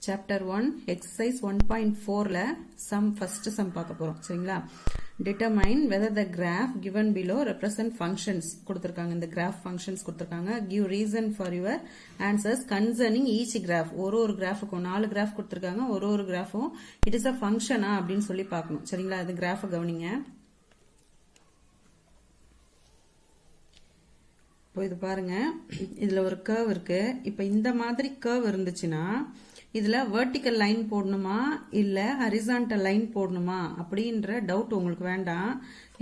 Chapter 1 exercise 1.4ல first sum பார்க்க போறோம் சரிங்களா. Determine whether the graph given below represent functions கொடுத்திருக்காங்க. இந்த graph functions கொடுத்திருக்காங்க. Give reason for your answers concerning each graph. ஒரு கிராஃபுக்கும் 4 graph கொடுத்திருக்காங்க. ஒரு கிராஃபும் it is a function அப்படின்னு சொல்லி பார்க்கணும் சரிங்களா. இது கிராஃப் கவனிங்க. இப்போ இது பாருங்க, இதுல ஒரு கர்வ் இருக்கு. இப்ப இந்த மாதிரி கர்வ் இருந்துச்சுன்னா இதுல வெர்டிக்கல் லைன் போடணுமா இல்ல ஹரிசாண்டல் லைன் போடணுமா அப்படின்ற டவுட் உங்களுக்கு வேண்டாம்.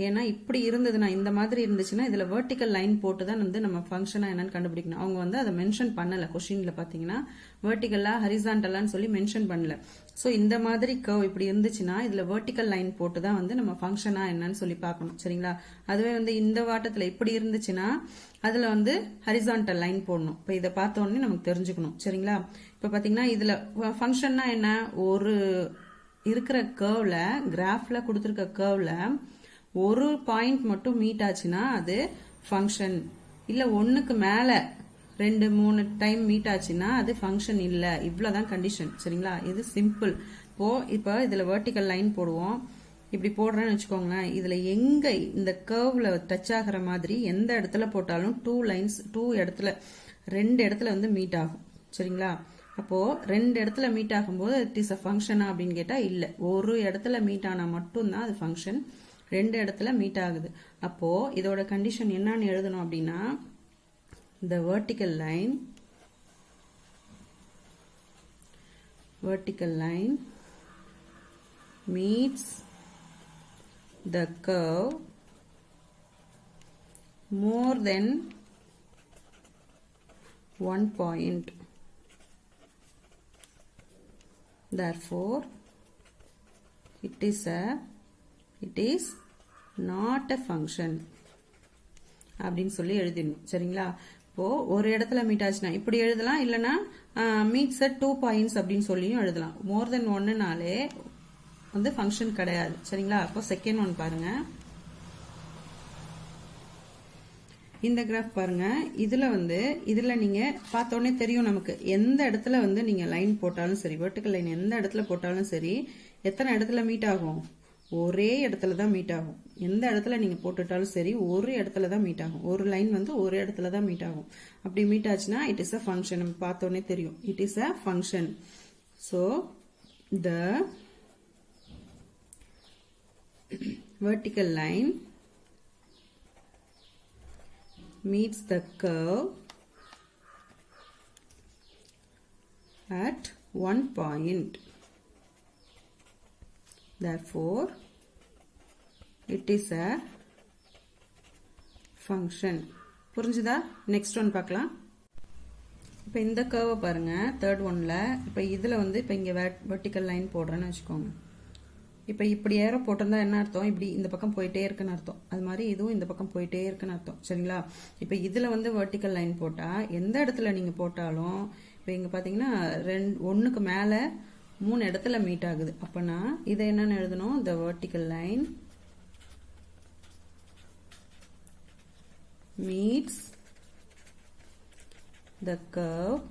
ஏன்னா இப்படி இருந்ததுன்னா இந்த மாதிரி இருந்துச்சுன்னா இதுல வெர்டிக்கல் லைன் போட்டு தான் நம்ம ஃபங்க்ஷனா என்னன்னு கண்டுபிடிக்கணும். அவங்க அதை மென்ஷன் பண்ணல. கொஸ்டின்ல பாத்தீங்கன்னா வெர்டிக்கலா ஹரிசாண்டலான்னு சொல்லி மென்ஷன் பண்ணல. சோ இந்த மாதிரி கர்வ் இப்படி இருந்துச்சுன்னா இதுல வெர்டிக்கல் லைன் போட்டு தான் நம்ம ஃபங்க்ஷனா என்னன்னு சொல்லி பார்க்கணும் சரிங்களா. அதுவே இந்த வாட்டத்துல இப்படி இருந்துச்சுன்னா அதுல ஹரிசாண்டல் லைன் போடணும். இப்ப இதை பார்த்த உடனே நமக்கு தெரிஞ்சுக்கணும் சரிங்களா. இப்ப பாத்தீங்கன்னா இதுல ஃபங்க்ஷன்னா என்ன, ஒரு இருக்கிற கர்வ்ல கிராஃப்ல கொடுத்திருக்க கர்வ்ல ஒரு பாயிண்ட் மட்டும் மீட் ஆச்சுன்னா அது ஃபங்க்ஷன். இல்ல ஒண்ணுக்கு மேல 2-3 டைம் மீட் ஆச்சுன்னா அது ஃபங்க்ஷன் இல்ல. இவ்வளவுதான் கண்டிஷன் சரிங்களா. இது சிம்பிள். இப்ப இதுல வெர்டிக்கல் லைன் போடுவோம். இப்படி போடுறேன்னு வச்சுக்கோங்களேன். இதுல எங்க இந்த கர்வ்ல டச் ஆகிற மாதிரி எந்த இடத்துல போட்டாலும் 2 இடத்துல 2 இடத்துல மீட் ஆகும் சரிங்களா. அப்போ 2 இடத்துல மீட் ஆகும்போது இட் இஸ் அ ஃபங்க்ஷனா அப்படின்னு கேட்டா இல்ல. ஒரு இடத்துல மீட் ஆனா மட்டும்தான் அது ஃபங்க்ஷன். 2 இடத்துல மீட் ஆகுது. அப்போ இதோட கண்டிஷன் என்னன்னு எழுதணும் அப்படின்னா the vertical line meets the curve more than one point. Therefore, it is not a function அப்படின்னு சொல்லி எழுதிடணும் சரிங்களா. இப்போ ஒரு இடத்துல மீட் ஆச்சுன்னா இப்படி எழுதலாம், இல்லனா மீட்ஸ் அட் 2 பாயிண்ட்ஸ் அப்படின்னு சொல்லியும் எழுதலாம். மோர் தென் ஒன்னுனாலே ஃபங்க்ஷன் கிடையாது சரிங்களா. அப்போ செகண்ட் ஒன் பாருங்க. இந்த கிராஃப் பாருங்க. இதுல நீங்க பார்த்த உடனே தெரியும் நமக்கு எந்த இடத்துல நீங்க லைன் போட்டாலும் சரி, வெர்டிக்கல் லைன் எந்த இடத்துல போட்டாலும் சரி, எத்தனை இடத்துல மீட் ஆகும், ஒரே இடத்துல தான் மீட் ஆகும். எந்த இடத்துல நீங்க போட்டுட்டாலும் சரி ஒரு இடத்துல தான் மீட் ஆகும். ஒரு லைன் ஒரு இடத்துல தான் மீட் ஆகும். அப்படி மீட் ஆச்சுன்னா இட் இஸ் அ ஃபங்க்ஷன். நம்ம பார்த்த உடனே தெரியும் it is a function. So the vertical line meets the curve at one point. Therefore, it is a function. புரிஞ்சுதா? நெக்ஸ்ட் ஒன் பார்க்கலாம். இப்ப இந்த கர்வ் பாருங்க, தேர்ட் ஒன்ல. இப்ப இதுல இப்ப இங்க வெர்டிக்கல் லைன் போடுறேன்னு வச்சுக்கோங்க. இப்ப இப்படி ஏரோ போட்டிருந்தா என்ன அர்த்தம், இப்படி இந்த பக்கம் போயிட்டே இருக்குன்னு அர்த்தம். அது மாதிரி இதுவும் இந்த பக்கம் போயிட்டே இருக்குன்னு அர்த்தம் சரிங்களா. இப்ப இதுல வெர்டிக்கல் லைன் போட்டா எந்த இடத்துல நீங்க போட்டாலும் இப்ப இங்க பாத்தீங்கன்னா ஒண்ணுக்கு மேல 3 இடத்துல மீட் ஆகுது. அப்பனா இதை என்னன்னு எழுதணும், the vertical line meets the curve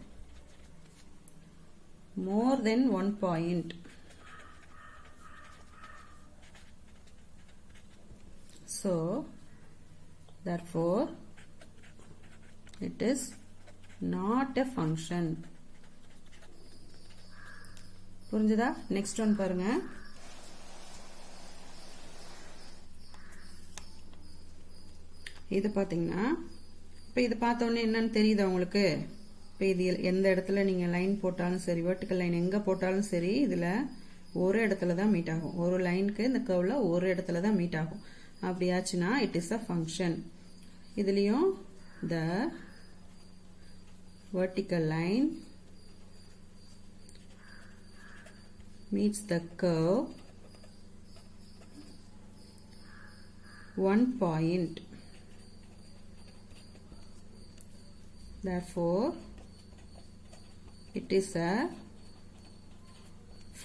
more than one point. So, therefore, it is not a function. புரிஞ்சுதா? நெக்ஸ்ட் ஒன் பாருங்க. இது பாத்தீங்கன்னா இப்ப இது பார்த்த உடனே என்னன்னு தெரியுதா உங்களுக்கு. இப்ப இது எந்த இடத்துல நீங்க லைன் போட்டாலும் சரி, வெர்டிக்கல் லைன் எங்க போட்டாலும் சரி, இதுல ஒரு இடத்துல தான் மீட் ஆகும். ஒரு லைனுக்கு இந்த கர்வ்ல ஒரு இடத்துல தான் மீட் ஆகும். அப்படி ஆச்சுன்னா இட் இஸ் அ ஃபங்க்ஷன். இதுலயும் the vertical line meets the curve one point. Therefore, it is a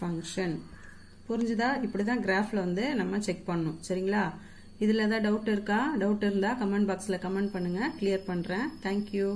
function. புரிஞ்சுதா? இப்படிதான் கிராஃப்ல நம்ம செக் பண்ணணும் சரிங்களா. இதுல ஏதாவது டவுட் இருக்கா? டவுட் இருந்தா கமெண்ட் பாக்ஸ்ல கமெண்ட் பண்ணுங்க, கிளியர் பண்றேன். தேங்க்யூ.